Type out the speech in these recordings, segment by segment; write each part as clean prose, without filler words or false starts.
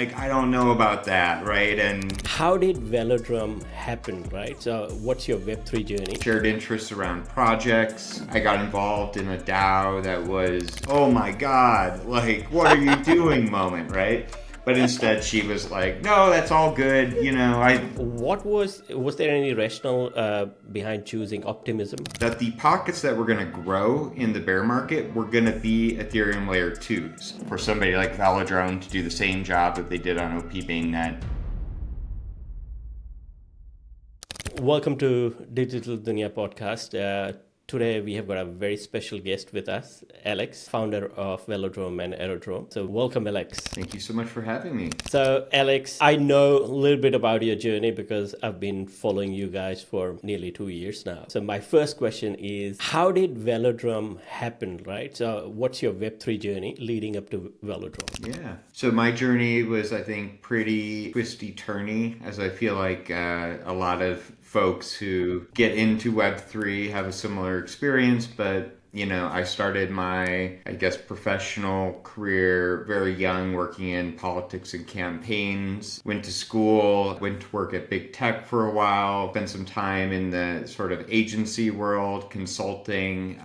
like, I don't know about that, right? And how did Velodrome happen, right? So what's your Web3 journey? shared interests around projects. I got involved in a DAO that was, oh my God, like, what are you doing moment, right? But instead she was like, no, that's all good. What was there any rationale behind choosing Optimism? That the pockets that were going to grow in the bear market were going to be Ethereum Layer 2s for somebody like Velodrome to do the same job that they did on OP Mainnet. Welcome to Digital Duniya podcast. Today we have got a very special guest with us, Alex, founder of Velodrome and Aerodrome. So welcome, Alex. Thank you so much for having me. So Alex, I know a little bit about your journey because I've been following you guys for nearly 2 years now. So my first question is, how did Velodrome happen, right? So what's your Web3 journey leading up to Velodrome? Yeah. So my journey was, I think, pretty twisty-turny, as I feel like a lot of folks who get into Web3 have a similar experience, but I started my, professional career very young, working in politics and campaigns, went to school, went to work at big tech for a while, spent some time in the sort of agency world, consulting,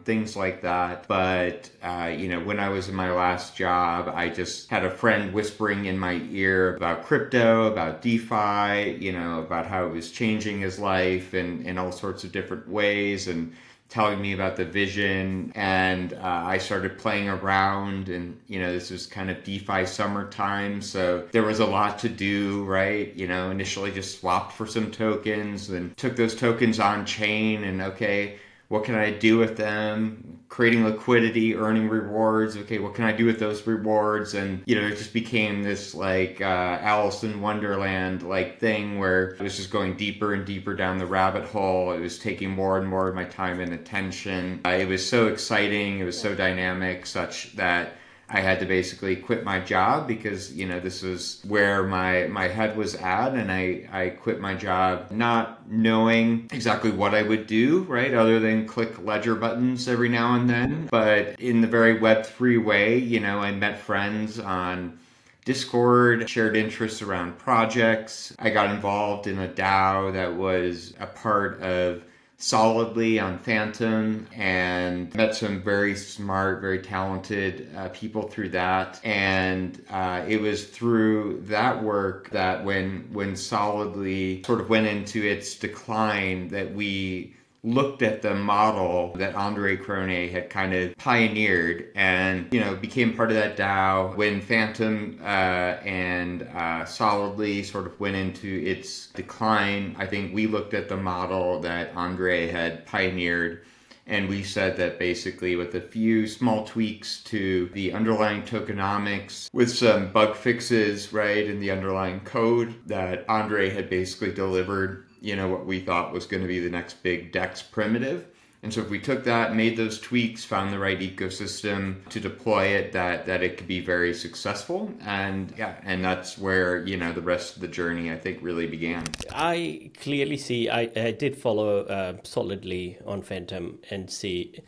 things like that. But, when I was in my last job, I just had a friend whispering in my ear about crypto, about DeFi, about how it was changing his life in all sorts of different ways, and telling me about the vision, and I started playing around, and this was kind of DeFi summertime, so there was a lot to do, right? Initially just swapped for some tokens, then took those tokens on chain, and okay, what can I do with them? Creating liquidity, earning rewards. Okay, what can I do with those rewards? And it just became this like Alice in Wonderland like thing where I was just going deeper and deeper down the rabbit hole. It was taking more and more of my time and attention. It was so exciting. It was so dynamic, such that I had to basically quit my job because, this was where my head was at, and I quit my job not knowing exactly what I would do, right, other than click ledger buttons every now and then. But in the very Web3 way, I met friends on Discord, shared interests around projects. I got involved in a DAO that was a part of Solidly on Phantom, and met some very smart, very talented people through that. And it was through that work that when Solidly sort of went into its decline, that we looked at the model that Andre Cronje had kind of pioneered, and became part of that DAO. When Phantom and Solidly sort of went into its decline, I think we looked at the model that Andre had pioneered, and we said that basically with a few small tweaks to the underlying tokenomics, with some bug fixes, right, in the underlying code, that Andre had basically delivered what we thought was going to be the next big DEX primitive. And so if we took that, made those tweaks, found the right ecosystem to deploy it, that it could be very successful. And that's where, the rest of the journey, I think, really began. I clearly see, I did follow Solidly on Phantom and see,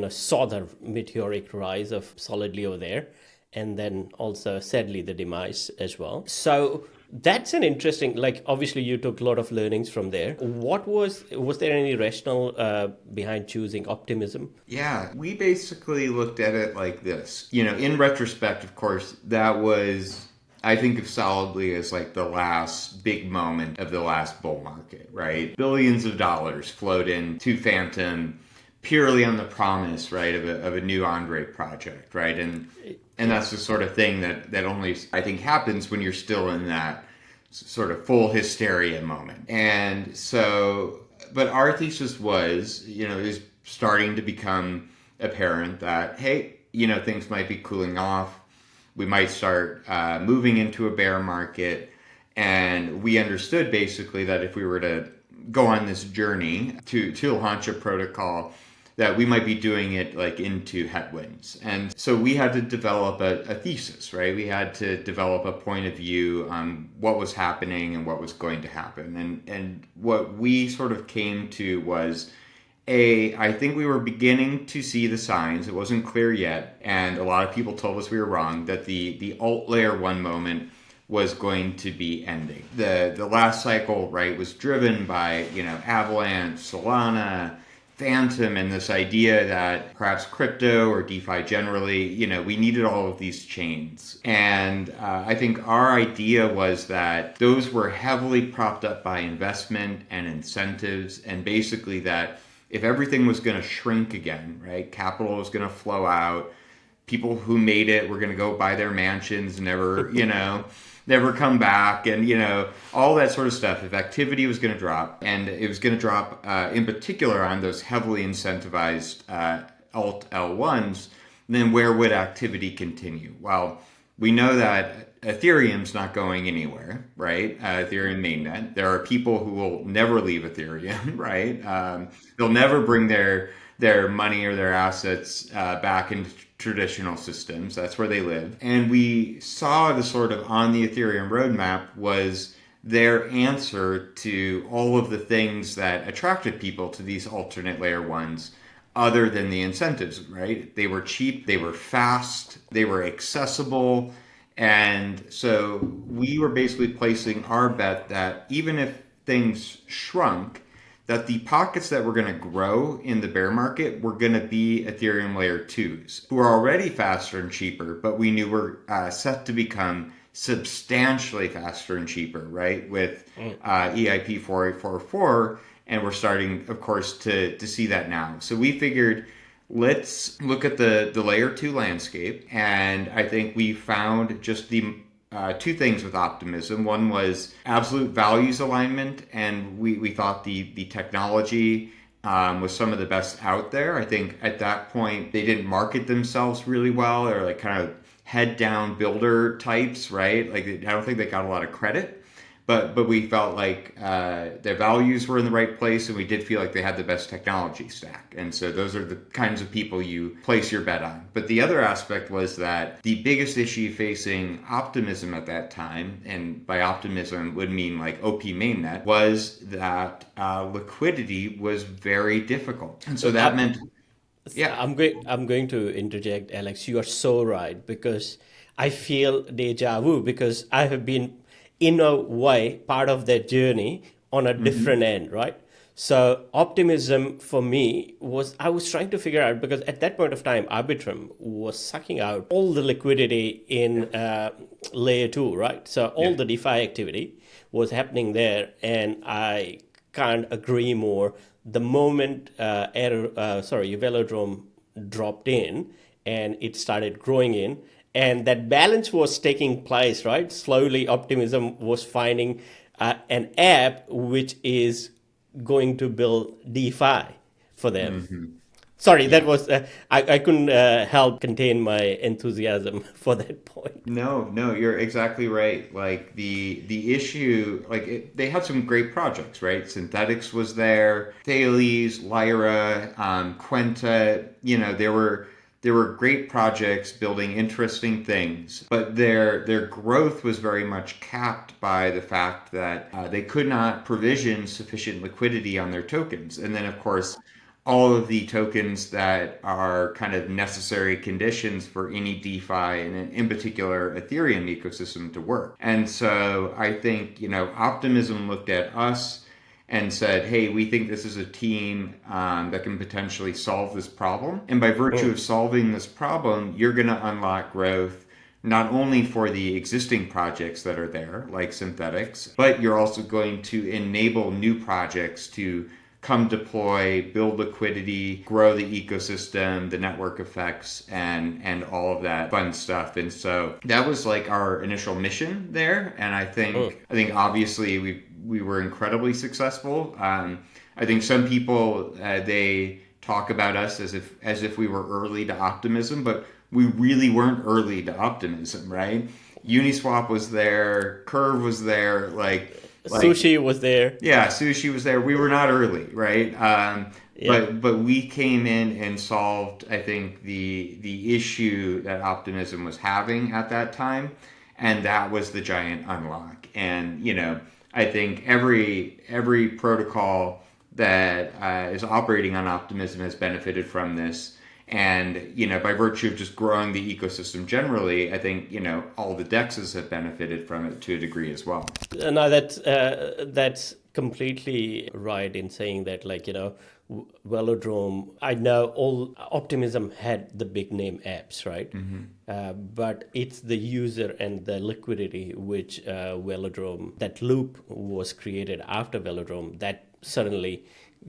saw the meteoric rise of Solidly over there. And then also, sadly, the demise as well. So that's an interesting, obviously you took a lot of learnings from there. Was there any rationale behind choosing Optimism? Yeah, we basically looked at it like this. In retrospect, of course, that was, I think of Solidly as like the last big moment of the last bull market, right? Billions of dollars flowed into Phantom purely on the promise, right, of a new Andre project, right? And that's the sort of thing that only, I think, happens when you're still in that sort of full hysteria moment. And so, but our thesis was, it was starting to become apparent that, hey, things might be cooling off. We might start moving into a bear market. And we understood basically that if we were to go on this journey to launch a protocol, that we might be doing it like into headwinds. And so we had to develop a thesis, right? We had to develop a point of view on what was happening and what was going to happen. And what we sort of came to was, I think we were beginning to see the signs. It wasn't clear yet. And a lot of people told us we were wrong, that the alt layer 1 moment was going to be ending. The last cycle, right, was driven by, Avalanche, Solana, Phantom, and this idea that perhaps crypto or DeFi generally, we needed all of these chains. And I think our idea was that those were heavily propped up by investment and incentives, and basically that if everything was going to shrink again, right, capital was going to flow out, people who made it were going to go buy their mansions, never, never come back, and all that sort of stuff. If activity was going to drop, and it was going to drop in particular on those heavily incentivized alt L1s, then where would activity continue? Well, we know that Ethereum's not going anywhere, right? Ethereum mainnet. There are people who will never leave Ethereum, right? They'll never bring their money or their assets back into traditional systems. That's where they live. And we saw the sort of on the Ethereum roadmap was their answer to all of the things that attracted people to these alternate layer ones other than the incentives, right? They were cheap, they were fast, they were accessible. And so we were basically placing our bet that even if things shrunk, that the pockets that were going to grow in the bear market were going to be Ethereum Layer 2s, who are already faster and cheaper, but we knew were set to become substantially faster and cheaper, right? With EIP 4844, and we're starting, of course, to see that now. So we figured, let's look at the Layer 2 landscape, and I think we found just the two things with Optimism. One was absolute values alignment, and we thought the technology was some of the best out there. I think at that point, they didn't market themselves really well. They're like kind of head down builder types, right? Like, I don't think they got a lot of credit. But we felt like their values were in the right place, and we did feel like they had the best technology stack. And so those are the kinds of people you place your bet on. But the other aspect was that the biggest issue facing Optimism at that time, and by Optimism would mean like OP mainnet, was that liquidity was very difficult. And so that meant... Yeah, I'm going to interject, Alex. You are so right, because I feel deja vu, because I have been in a way part of their journey on a different end, right? So Optimism for me was, I was trying to figure out, because at that point of time, Arbitrum was sucking out all the liquidity in layer 2, right? So all the DeFi activity was happening there, and I can't agree more. The moment Velodrome dropped in and it started growing in, and that balance was taking place, right? Slowly, Optimism was finding an app which is going to build DeFi for them. Sorry, that was, I couldn't help contain my enthusiasm for that point. No, you're exactly right. Like the issue, like they had some great projects, right? Synthetics was there, Thales, Lyra, Quenta, there were great projects building interesting things, but their growth was very much capped by the fact that they could not provision sufficient liquidity on their tokens. And then, of course, all of the tokens that are kind of necessary conditions for any DeFi and in particular Ethereum ecosystem to work. And so I think, Optimism looked at us and said, hey, we think this is a team that can potentially solve this problem. And by virtue of solving this problem, you're going to unlock growth not only for the existing projects that are there, like Synthetics, but you're also going to enable new projects to come deploy, build liquidity, grow the ecosystem, the network effects, and all of that fun stuff. And so that was like our initial mission there. And I think obviously we were incredibly successful. I think some people they talk about us as if we were early to Optimism, but we really weren't early to Optimism, right? Uniswap was there, Curve was there, like Sushi was there. Yeah, Sushi was there. We were not early, right? But we came in and solved, I think, the issue that Optimism was having at that time, and that was the giant unlock. And I think every protocol that is operating on Optimism has benefited from this. And, by virtue of just growing the ecosystem generally, I think, all the DEXs have benefited from it to a degree as well. No, that's completely right in saying that, Velodrome. I know all Optimism had the big name apps, right? But it's the user and the liquidity which Velodrome, that loop was created after Velodrome, that suddenly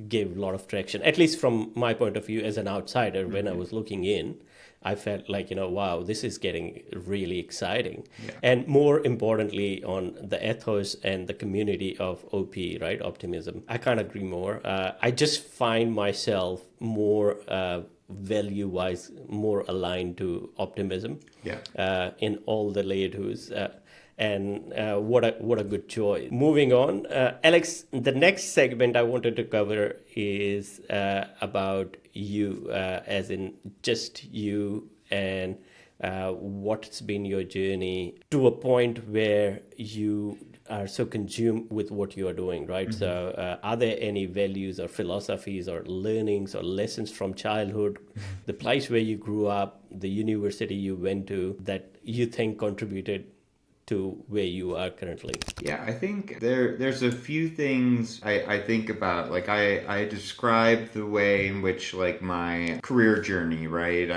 gave a lot of traction. At least from my point of view as an outsider, when I was looking in, I felt like, wow, this is getting really exciting. Yeah. And more importantly, on the ethos and the community of OP, right? Optimism. I can't agree more. I just find myself more value-wise, more aligned to Optimism. Yeah. In all the layer twos. And what a good choice. Moving on, Alex, the next segment I wanted to cover is about you, as in just you, and what's been your journey to a point where you are so consumed with what you are doing, right? So are there any values or philosophies or learnings or lessons from childhood, the place where you grew up, the university you went to, that you think contributed to where you are currently? Yeah, I think there's a few things I think about. Like I described the way in which my career journey, right?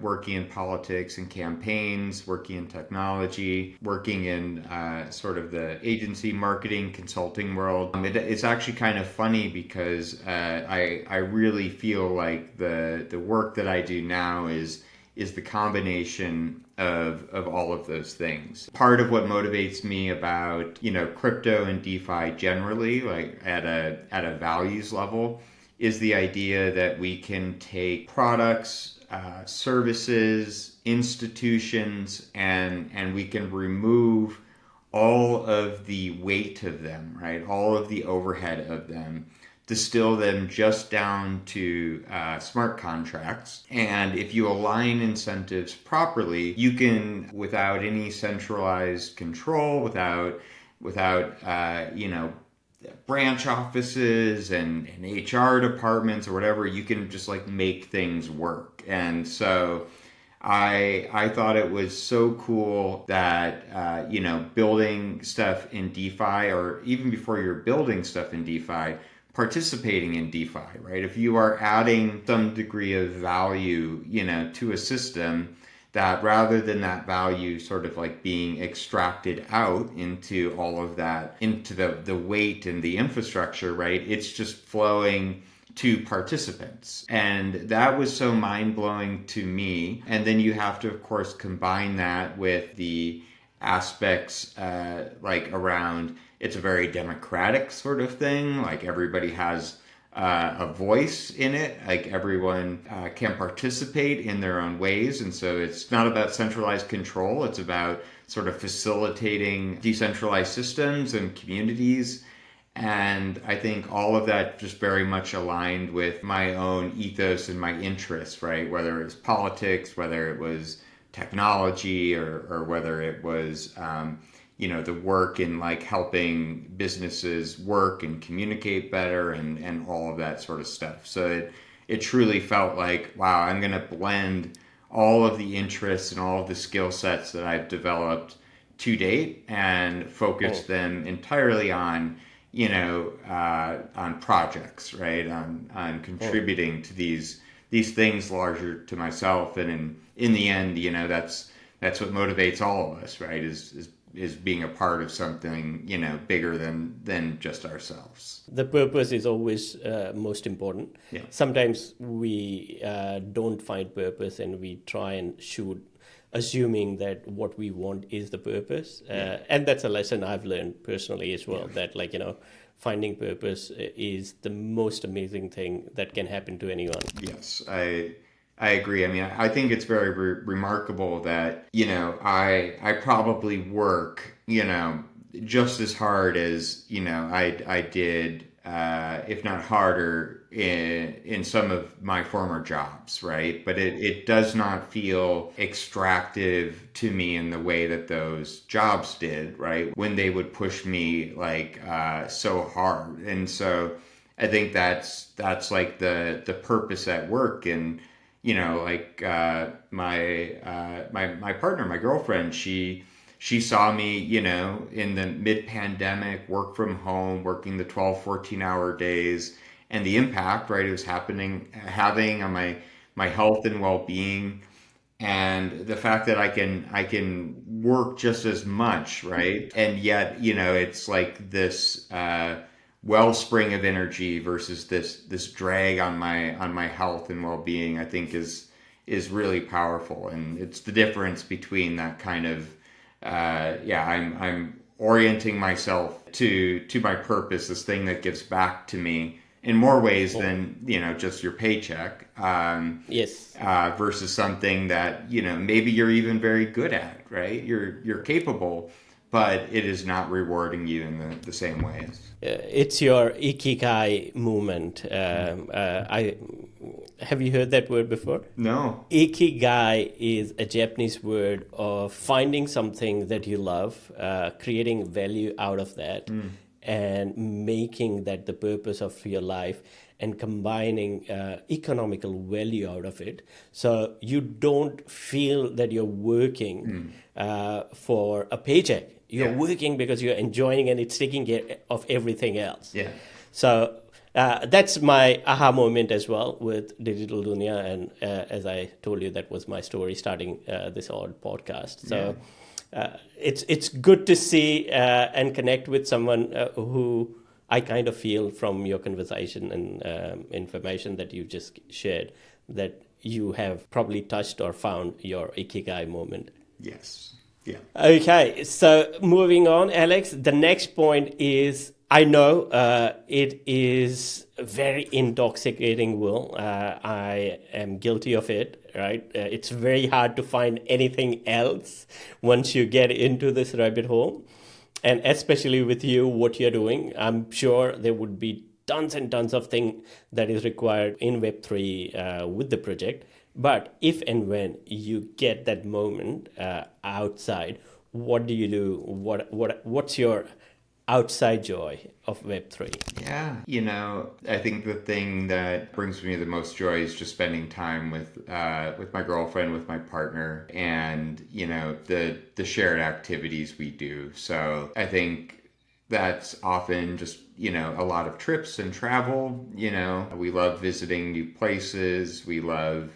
Working in politics and campaigns, working in technology, working in sort of the agency marketing consulting world. It's actually kind of funny because I really feel like the work that I do now is the combination of all of those things. Part of what motivates me about, crypto and DeFi generally, like at a values level, is the idea that we can take products, services, institutions, and we can remove all of the weight of them, right? All of the overhead of them, distill them just down to smart contracts. And if you align incentives properly, you can, without any centralized control, without branch offices and HR departments or whatever, you can just make things work. And so I thought it was so cool that, building stuff in DeFi, or even before you're building stuff in DeFi, participating in DeFi, right? If you are adding some degree of value, to a system, that rather than that value sort of being extracted out into all of that, into the weight and the infrastructure, right? It's just flowing to participants. And that was so mind-blowing to me. And then you have to, of course, combine that with the aspects around, it's a very democratic sort of thing. Everybody has a voice in it. Everyone can participate in their own ways. And so it's not about centralized control. It's about sort of facilitating decentralized systems and communities. And I think all of that just very much aligned with my own ethos and my interests, right? Whether it was politics, whether it was technology, or whether it was the work in helping businesses work and communicate better and all of that sort of stuff. So it truly felt like, wow, I'm going to blend all of the interests and all of the skill sets that I've developed to date and focus them entirely on, on projects, right? On contributing to these things larger to myself. And in the end, that's what motivates all of us, right? Is being a part of something, bigger than just ourselves. The purpose is always most important. Yeah. Sometimes we don't find purpose and we try and shoot assuming that what we want is the purpose. And that's a lesson I've learned personally as well, that finding purpose is the most amazing thing that can happen to anyone. Yes, I agree. I mean, I think it's very remarkable that, I probably work, just as hard as, I did, if not harder in some of my former jobs, right? But it does not feel extractive to me in the way that those jobs did, right? When they would push me so hard. And so I think that's the purpose at work. And like my partner, my girlfriend, she saw me, in the mid-pandemic, work from home, working the 12, 14-hour days, and the impact, right, it was having on my health and well-being, and the fact that I can work just as much, right, and yet, it's like this wellspring of energy versus this drag on my health and well-being. I think is really powerful, and it's the difference between that kind of I'm orienting myself to my purpose, this thing that gives back to me in more ways than just your paycheck. Yes. Versus something that maybe you're even very good at, right? You're capable, but it is not rewarding you in the same ways. It's your Ikigai movement. I have you heard that word before? No. Ikigai is a Japanese word of finding something that you love, creating value out of that, and making that the purpose of your life, and combining economical value out of it. So you don't feel that you're working for a paycheck. You're working because you're enjoying, and it's taking care of everything else. Yeah. So that's my aha moment as well with Digital Duniya. And as I told you, that was my story starting this odd podcast. So it's good to see and connect with someone who I kind of feel from your conversation and information that you just shared that you have probably touched or found your Ikigai moment. Yes. Yeah. Okay, so moving on, Alex, the next point is, I know it is very intoxicating, Will. I am guilty of it, right? It's very hard to find anything else once you get into this rabbit hole. And especially with you, what you're doing, I'm sure there would be tons and tons of things that is required in Web3 with the project. But if and when you get that moment outside, what do you do? What's your outside joy of Web3? Yeah, I think the thing that brings me the most joy is just spending time with my girlfriend, with my partner, and the shared activities we do. So I think that's often just a lot of trips and travel. We love visiting new places. We love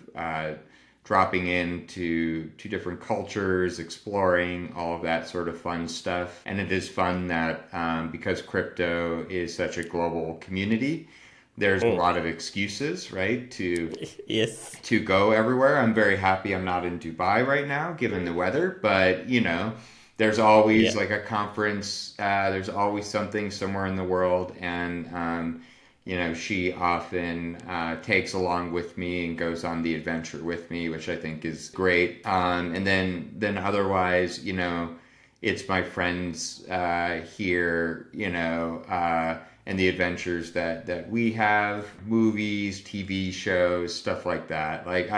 dropping into different cultures, exploring all of that sort of fun stuff. And it is fun that because crypto is such a global community, there's a lot of excuses, right, to go everywhere. I'm very happy I'm not in Dubai right now, given the weather, but there's always like a conference, there's always something somewhere in the world, and she often takes along with me and goes on the adventure with me, which I think is great. And then otherwise, it's my friends here, and the adventures that we have, movies, TV shows, stuff like that. Like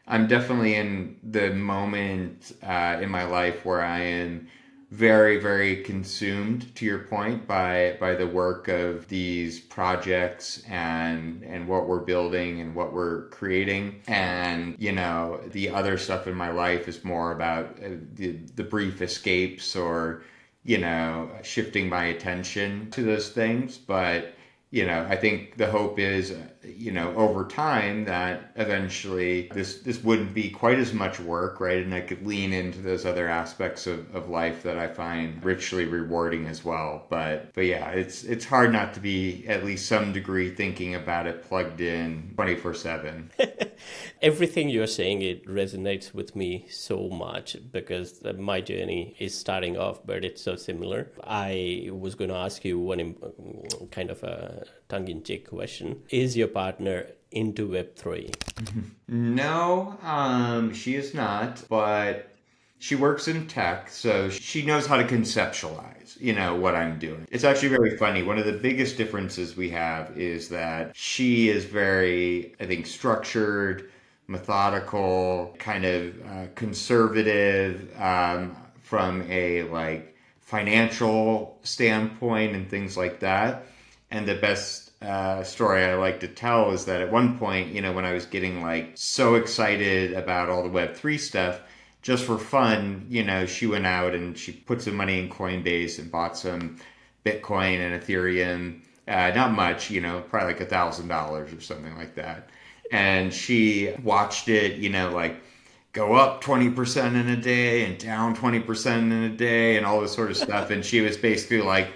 I'm definitely in the moment in my life where I am very, very consumed, to your point, by the work of these projects and what we're building and what we're creating. And, the other stuff in my life is more about the brief escapes or, shifting my attention to those things. But, I think the hope is, over time that eventually this wouldn't be quite as much work, right? And I could lean into those other aspects of life that I find richly rewarding as well. But yeah, it's hard not to be at least some degree thinking about it plugged in 24/7. Everything you're saying, it resonates with me so much because my journey is starting off, but it's so similar. I was going to ask you one kind of a tongue-in-cheek question. Is your partner into Web3? No, she is not, but she works in tech, so she knows how to conceptualize, what I'm doing. It's actually very funny. One of the biggest differences we have is that she is very, I think, structured, methodical, kind of conservative from a financial standpoint and things like that. And the best story I like to tell is that at one point, when I was getting like so excited about all the Web3 stuff, just for fun, she went out and she put some money in Coinbase and bought some Bitcoin and Ethereum. Not much, probably like $1,000 or something like that. And she watched it, like go up 20% in a day and down 20% in a day and all this sort of stuff. And she was basically like,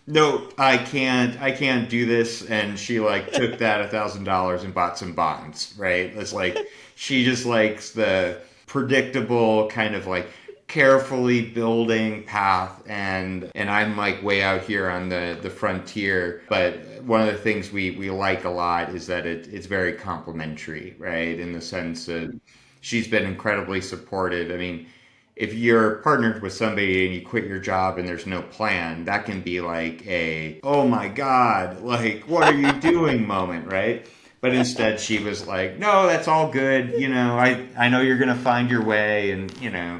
nope, I can't do this. And she like took that $1,000 and bought some bonds, right? It's like, she just likes the predictable kind of like carefully building path, and I'm like way out here on the frontier. But one of the things we like a lot is that it's very complementary, right? In the sense that she's been incredibly supportive. I mean, if you're partnered with somebody and you quit your job and there's no plan, that can be like a, oh my God, like, what are you doing moment, right? But instead she was like, no, that's all good. I know you're going to find your way and,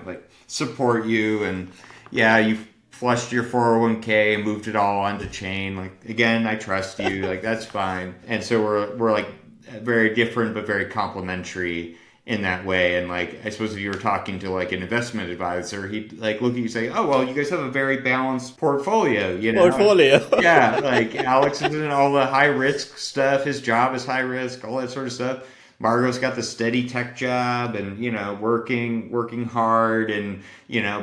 like support you. And yeah, you flushed your 401k and moved it all onto chain. Like, again, I trust you. Like, that's fine. And so we're like very different, but very complementary in that way. And like, I suppose if you were talking to like an investment advisor, he'd like look at you and say, oh, well, you guys have a very balanced portfolio, Portfolio. Yeah, like Alex is in all the high risk stuff. His job is high risk, all that sort of stuff. Margot's got the steady tech job and, working hard and,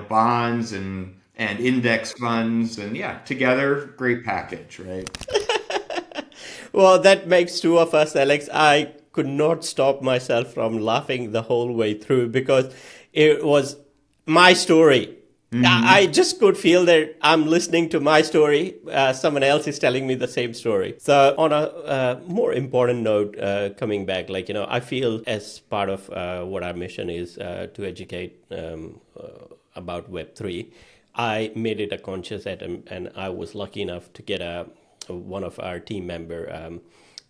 bonds and index funds. And yeah, together, great package, right? Well, that makes two of us, Alex. I could not stop myself from laughing the whole way through because it was my story. I just could feel that I'm listening to my story. Someone else is telling me the same story. So on a more important note, coming back, I feel as part of what our mission is to educate about Web3, I made it a conscious item, and I was lucky enough to get one of our team member.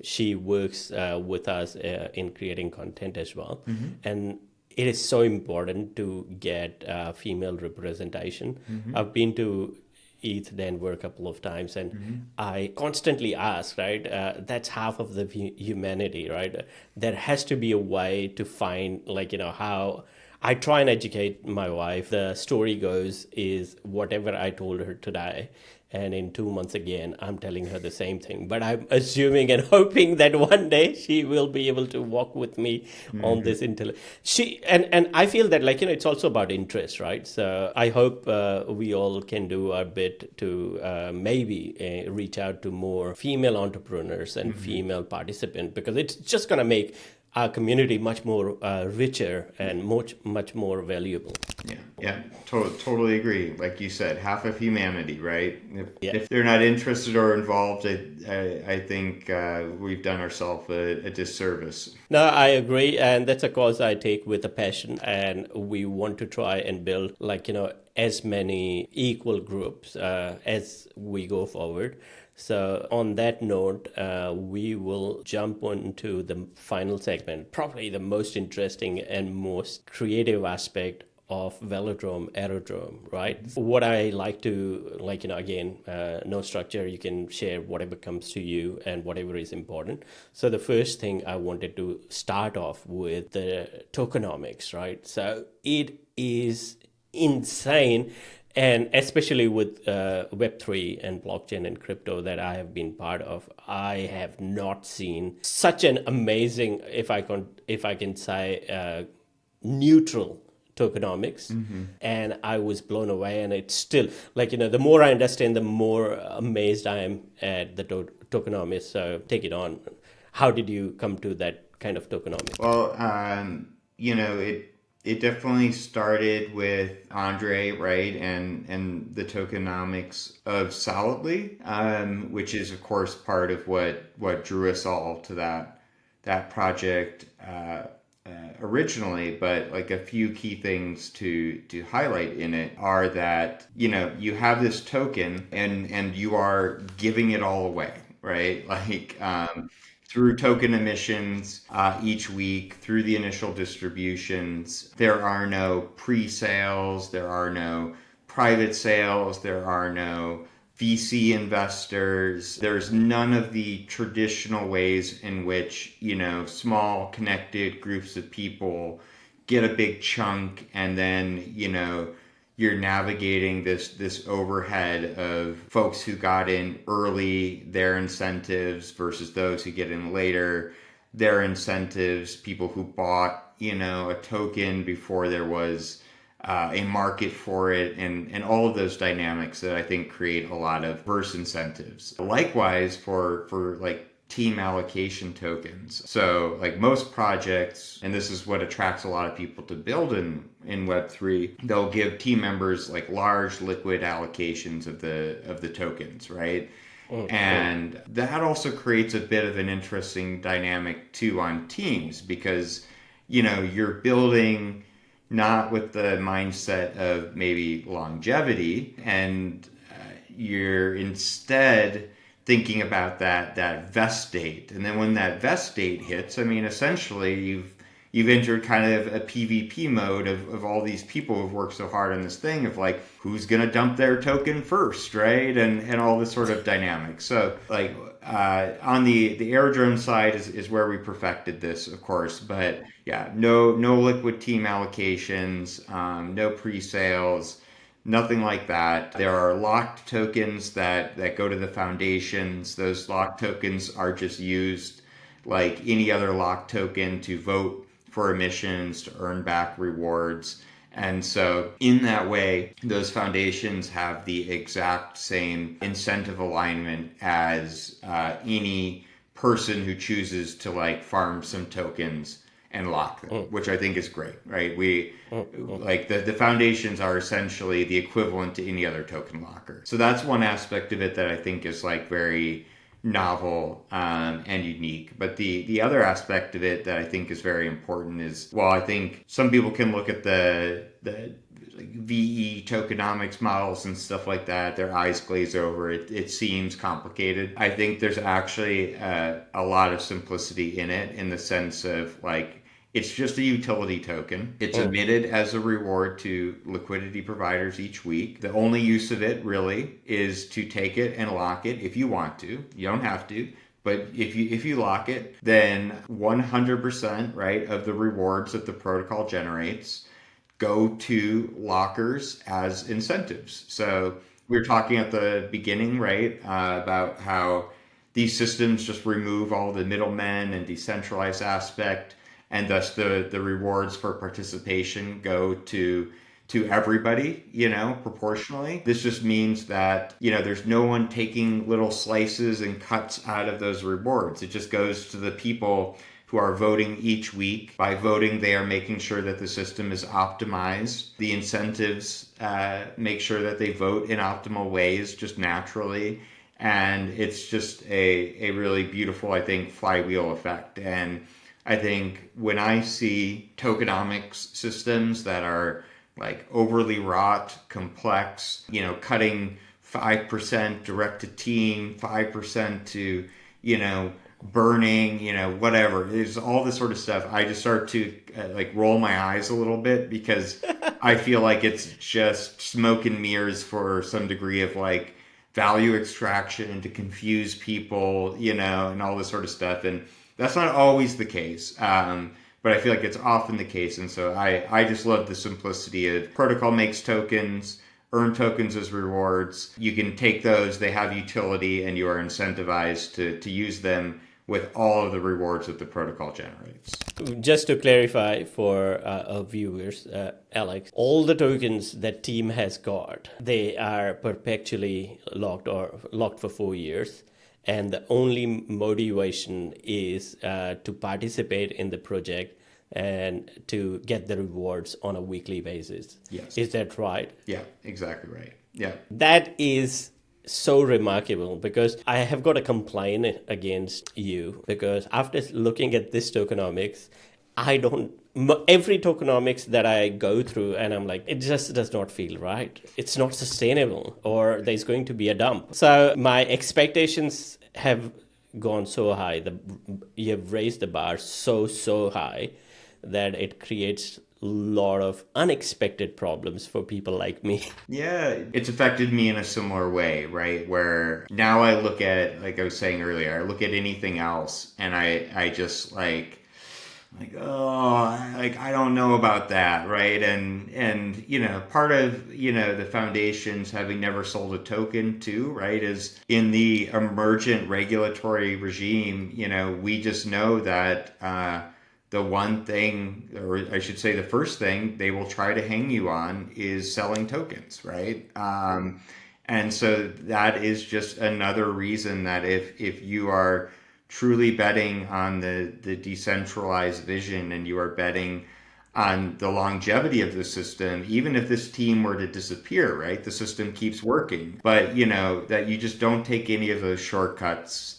She works with us in creating content as well. And it is so important to get female representation. I've been to ETH Denver a couple of times, and I constantly ask, right? That's half of the humanity, right? There has to be a way to find, how I try and educate my wife. The story goes is whatever I told her today, and in 2 months again, I'm telling her the same thing. But I'm assuming and hoping that one day she will be able to walk with me on this and I feel that it's also about interest, right? So I hope we all can do our bit to maybe reach out to more female entrepreneurs and female participants, because it's just going to make our community much more richer and much more valuable. Yeah, totally agree. Like you said, half of humanity, right? If they're not interested or involved, I think we've done ourselves a disservice. No, I agree, and that's a cause I take with a passion, and we want to try and build as many equal groups as we go forward. So on that note, we will jump into the final segment, probably the most interesting and most creative aspect of Velodrome, Aerodrome, right? What I like to, again, no structure, you can share whatever comes to you and whatever is important. So the first thing I wanted to start off with the tokenomics, right? So it is insane. And especially with Web3 and blockchain and crypto that I have been part of, I have not seen such an amazing, if I can say, neutral tokenomics. And I was blown away. And it's still the more I understand, the more amazed I am at the tokenomics. So take it on. How did you come to that kind of tokenomics? Well, it definitely started with Andre, right, and the tokenomics of Solidly, which is of course part of what drew us all to that project originally. But a few key things to highlight in it are that you have this token and you are giving it all away, right? Through token emissions each week, through the initial distributions. There are no pre-sales, there are no private sales, there are no VC investors. There's none of the traditional ways in which, small connected groups of people get a big chunk and then, you're navigating this overhead of folks who got in early, their incentives versus those who get in later, their incentives, people who bought, a token before there was a market for it, and all of those dynamics that I think create a lot of reverse incentives. Likewise for like team allocation tokens. So like most projects, and this is what attracts a lot of people to build in Web3, they'll give team members like large liquid allocations of the tokens, right? And that also creates a bit of an interesting dynamic too on teams, because you're building not with the mindset of maybe longevity, and you're instead thinking about that vest date. And then when that vest date hits, I mean, essentially you've entered kind of a PvP mode of all these people who've worked so hard on this thing of like, who's going to dump their token first, right? And all this sort of dynamics. So like on the Aerodrome side is where we perfected this, of course. But yeah, no liquid team allocations, no pre-sales, nothing like that. There are locked tokens that go to the foundations. Those locked tokens are just used like any other locked token to vote for emissions, to earn back rewards. And so in that way, those foundations have the exact same incentive alignment as any person who chooses to like farm some tokens and lock them, which I think is great, right? We like the foundations are essentially the equivalent to any other token locker. So that's one aspect of it that I think is like very novel and unique. But the other aspect of it that I think is very important is, well, I think some people can look at the like VE tokenomics models and stuff like that, their eyes glaze over. It seems complicated. I think there's actually a lot of simplicity in it, in the sense of like, it's just a utility token. It's emitted as a reward to liquidity providers each week. The only use of it really is to take it and lock it if you want to. You don't have to. But if you lock it, then 100%, right, of the rewards that the protocol generates go to lockers as incentives. So we were talking at the beginning, right, about how these systems just remove all the middlemen and decentralized aspect, and thus the rewards for participation go to everybody, proportionally. This just means that, there's no one taking little slices and cuts out of those rewards. It just goes to the people who are voting each week. By voting, they are making sure that the system is optimized. The incentives make sure that they vote in optimal ways, just naturally. And it's just a really beautiful, I think, flywheel effect. And I think when I see tokenomics systems that are like overly wrought, complex, cutting 5% direct to team, 5% to, burning, whatever. There's all this sort of stuff. I just start to like roll my eyes a little bit, because I feel like it's just smoke and mirrors for some degree of like value extraction to confuse people, and all this sort of stuff. And that's not always the case. But I feel like it's often the case. And so I just love the simplicity of protocol makes tokens, earn tokens as rewards. You can take those, they have utility, and you are incentivized to use them with all of the rewards that the protocol generates. Just to clarify for our viewers, Alex, all the tokens that team has got, they are perpetually locked or locked for 4 years. And the only motivation is to participate in the project and to get the rewards on a weekly basis. Yes. Is that right? Yeah, exactly right. Yeah. That is so remarkable, because I have got a complaint against you, because after looking at this tokenomics, every tokenomics that I go through, and I'm like, it just does not feel right. It's not sustainable, or there's going to be a dump. So my expectations have gone so high. You have raised the bar so high that it creates lot of unexpected problems for people like me. Yeah, it's affected me in a similar way, right? Where now I look at, like I was saying earlier, I look at anything else and I just I don't know about that, right? And part of the foundations having never sold a token too, right, is in the emergent regulatory regime. We just know that the one thing, or I should say the first thing they will try to hang you on is selling tokens, right? And so that is just another reason that if you are truly betting on the decentralized vision and you are betting on the longevity of the system, even if this team were to disappear, right? The system keeps working. But that you just don't take any of those shortcuts.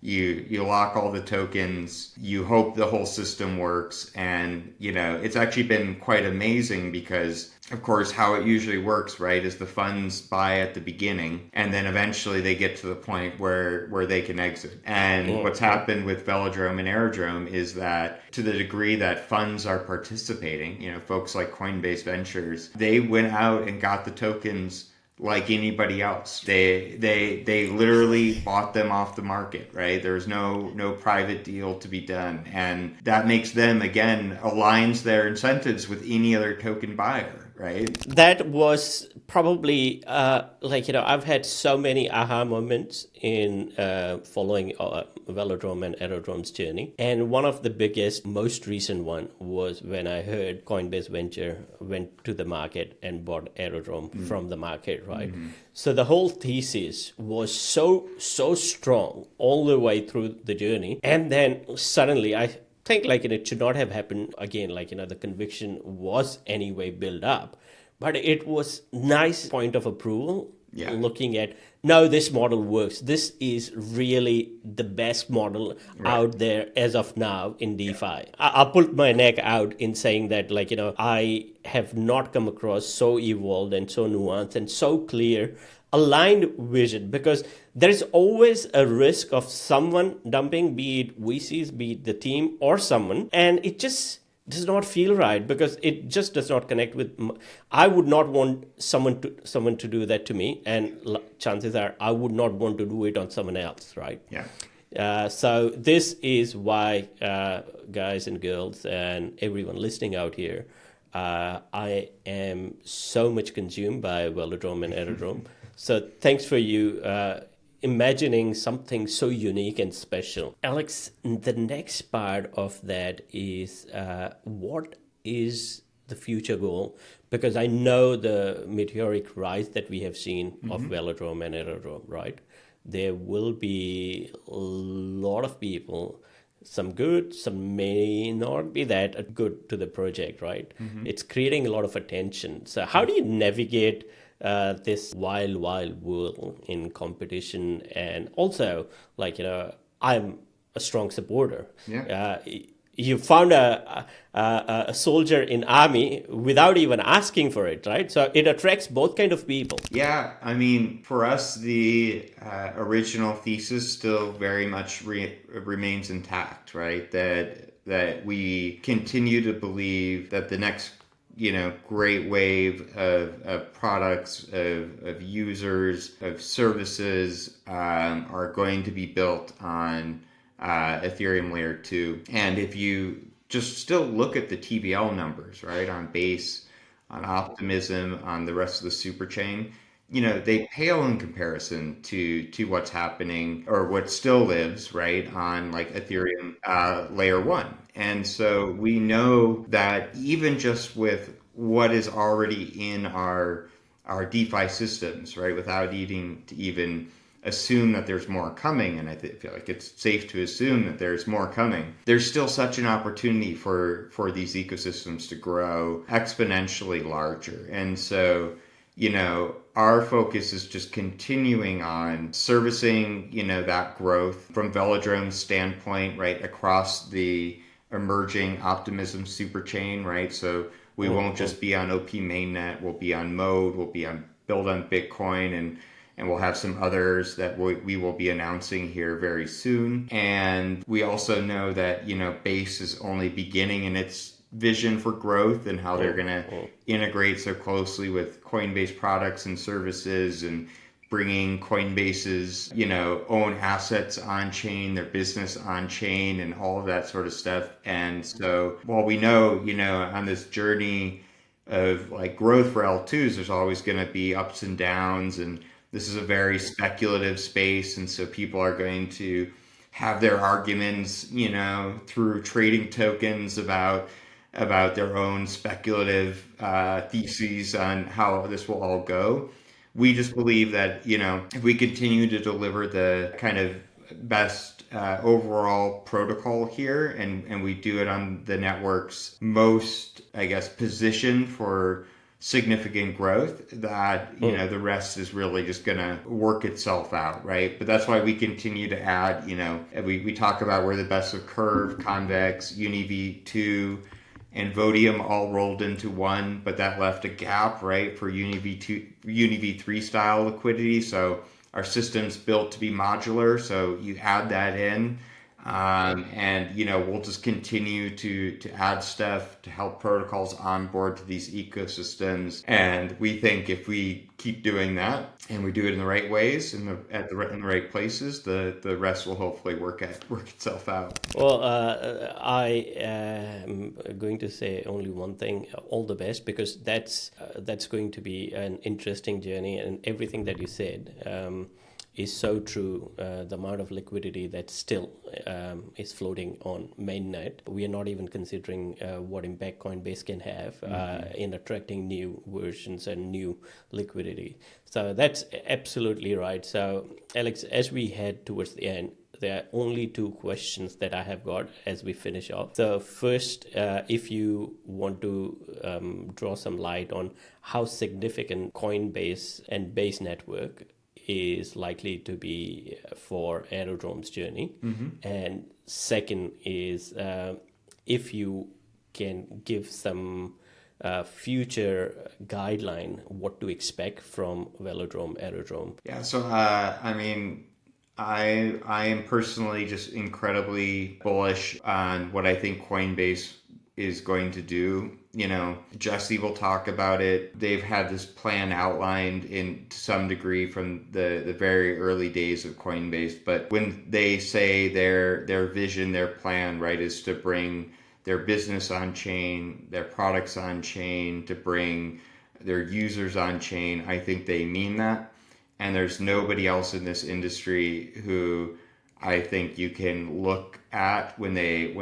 You lock all the tokens, you hope the whole system works, and it's actually been quite amazing because of course how it usually works, right, is the funds buy at the beginning and then eventually they get to the point where they can exit. And what's happened with Velodrome and Aerodrome is that to the degree that funds are participating, folks like Coinbase Ventures, they went out and got the tokens like anybody else. They literally bought them off the market, right? There's no private deal to be done. And that makes them, again, aligns their incentives with any other token buyer, right? That was probably I've had so many aha moments in following Velodrome and Aerodrome's journey. And one of the biggest, most recent one was when I heard Coinbase Venture went to the market and bought Aerodrome from the market, right? Mm-hmm. So the whole thesis was so strong all the way through the journey. And then suddenly I think it should not have happened again. The conviction was anyway built up, but it was nice point of approval. Yeah. Looking at, no, this model works. This is really the best model out there as of now in DeFi. Yeah. I pulled my neck out in saying that, I have not come across so evolved and so nuanced and so clear aligned vision, because there is always a risk of someone dumping, be it VCs, be it the team or someone, and it just does not feel right because it just does not connect with. I would not want someone to do that to me, and chances are I would not want to do it on someone else, right? Yeah. So this is why, guys and girls and everyone listening out here, I am so much consumed by Velodrome and Aerodrome. So thanks for you imagining something so unique and special. Alex, the next part of that is what is the future goal? Because I know the meteoric rise that we have seen of Velodrome and Aerodrome, right? There will be a lot of people, some good, some may not be that good to the project, right? Mm-hmm. It's creating a lot of attention. So how do you navigate this wild world in competition? And also, I'm a strong supporter. Yeah. You found a soldier in army without even asking for it, right? So it attracts both kind of people. Yeah, I mean, for us, the original thesis still very much remains intact, right? That we continue to believe that the next great wave of products, of users, of services are going to be built on Ethereum Layer 2. And if you just still look at the TVL numbers, right, on Base, on Optimism, on the rest of the superchain, they pale in comparison to what's happening or what still lives, right, on Ethereum Layer 1. And so we know that even just with what is already in our DeFi systems, right, without needing to even assume that there's more coming, and I feel like it's safe to assume that there's more coming, there's still such an opportunity for these ecosystems to grow exponentially larger. And so, our focus is just continuing on servicing, that growth from Velodrome's standpoint, right, across the emerging Optimism superchain, right? So we won't just be on OP mainnet, we'll be on Mode, we'll be on Build on Bitcoin, and we'll have some others that we will be announcing here very soon. And we also know that, Base is only beginning in its vision for growth and how they're going to integrate so closely with Coinbase products and services, and bringing Coinbase's, own assets on chain, their business on chain, and all of that sort of stuff. And so while we know, on this journey of like growth for L2s, there's always going to be ups and downs, and this is a very speculative space, and so people are going to have their arguments, through trading tokens about their own speculative theses on how this will all go. We just believe that, if we continue to deliver the kind of best overall protocol here, and we do it on the network's most, I guess, position for significant growth, that the rest is really just gonna work itself out, right? But that's why we continue to add, we talk about we're the best of Curve, Convex, UniV2, and Vodium all rolled into one, but that left a gap, right, for UniV3 style liquidity. So our system's built to be modular, so you add that in. And we'll just continue to add stuff to help protocols onboard to these ecosystems. And we think if we keep doing that and we do it in the right ways and in the right places, the rest will hopefully work itself out. Well, I am going to say only one thing: all the best, because that's going to be an interesting journey, and everything that you said is so true. The amount of liquidity that still is floating on mainnet. We are not even considering what impact Coinbase can have in attracting new versions and new liquidity. So that's absolutely right. So Alex, as we head towards the end, there are only two questions that I have got as we finish off. So first, if you want to draw some light on how significant Coinbase and Base network is likely to be for Aerodrome's journey. And second is if you can give some future guideline what to expect from Velodrome, Aerodrome. Yeah, so I am personally just incredibly bullish on what I think Coinbase is going to do. Jesse will talk about it. They've had this plan outlined in some degree from the very early days of Coinbase. But when they say their vision, their plan, right, is to bring their business on chain, their products on chain, to bring their users on chain, I think they mean that. And there's nobody else in this industry who I think you can look at when they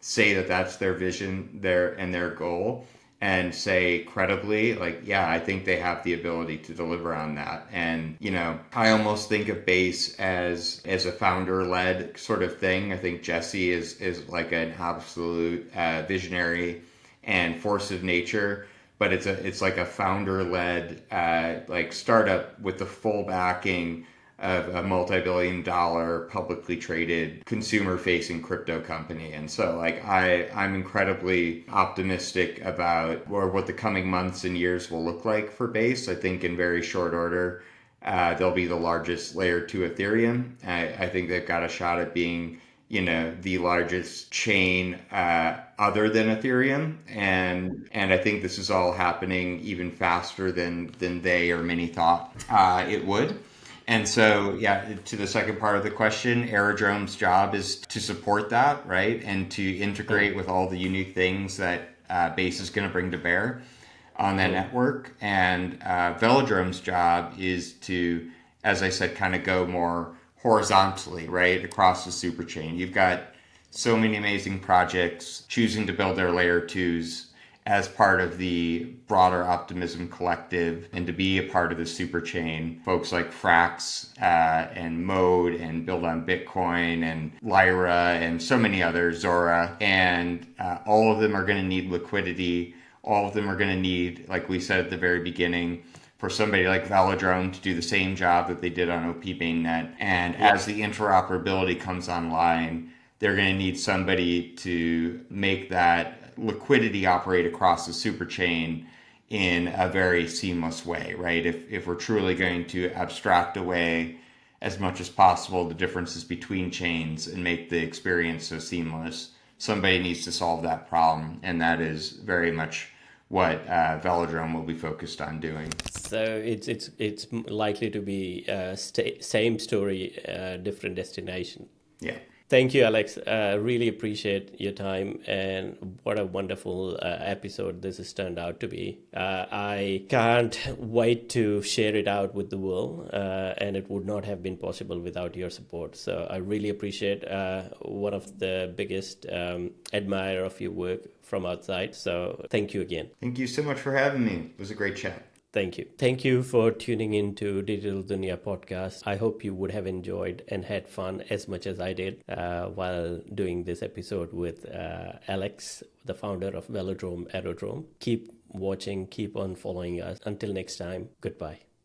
say that that's their vision, their goal, and say credibly, like, yeah, I think they have the ability to deliver on that. And, I almost think of Base as a founder-led sort of thing. I think Jesse is like an absolute visionary and force of nature, but it's like a founder-led like startup with the full backing of a multi-billion-dollar publicly traded consumer-facing crypto company. And so I'm incredibly optimistic about what the coming months and years will look like for Base. I think in very short order, they'll be the largest layer 2 Ethereum. I think they've got a shot at being, the largest chain other than Ethereum. And I think this is all happening even faster than they or many thought it would. And so, yeah, to the second part of the question, Aerodrome's job is to support that, right? And to integrate with all the unique things that Base is going to bring to bear on that network. And Velodrome's job is to, as I said, kind of go more horizontally, right, across the super chain. You've got so many amazing projects choosing to build their layer 2s as part of the broader Optimism collective and to be a part of the super chain. Folks like Frax and Mode and Build on Bitcoin and Lyra and so many others, Zora. And all of them are going to need liquidity. All of them are going to need, like we said at the very beginning, for somebody like Velodrome to do the same job that they did on OP Mainnet. And as the interoperability comes online, they're going to need somebody to make that liquidity operate across the super chain in a very seamless way, right? If we're truly going to abstract away as much as possible the differences between chains and make the experience so seamless, somebody needs to solve that problem, and that is very much what Velodrome will be focused on doing. So it's likely to be same story, different destination. Yeah. Thank you, Alex. Really appreciate your time, and what a wonderful episode this has turned out to be. I can't wait to share it out with the world, and it would not have been possible without your support. So I really appreciate one of the biggest admirer of your work from outside. So thank you again. Thank you so much for having me. It was a great chat. Thank you. Thank you for tuning in to Digital Duniya podcast. I hope you would have enjoyed and had fun as much as I did while doing this episode with Alex, the founder of Velodrome Aerodrome. Keep watching, keep on following us. Until next time, goodbye.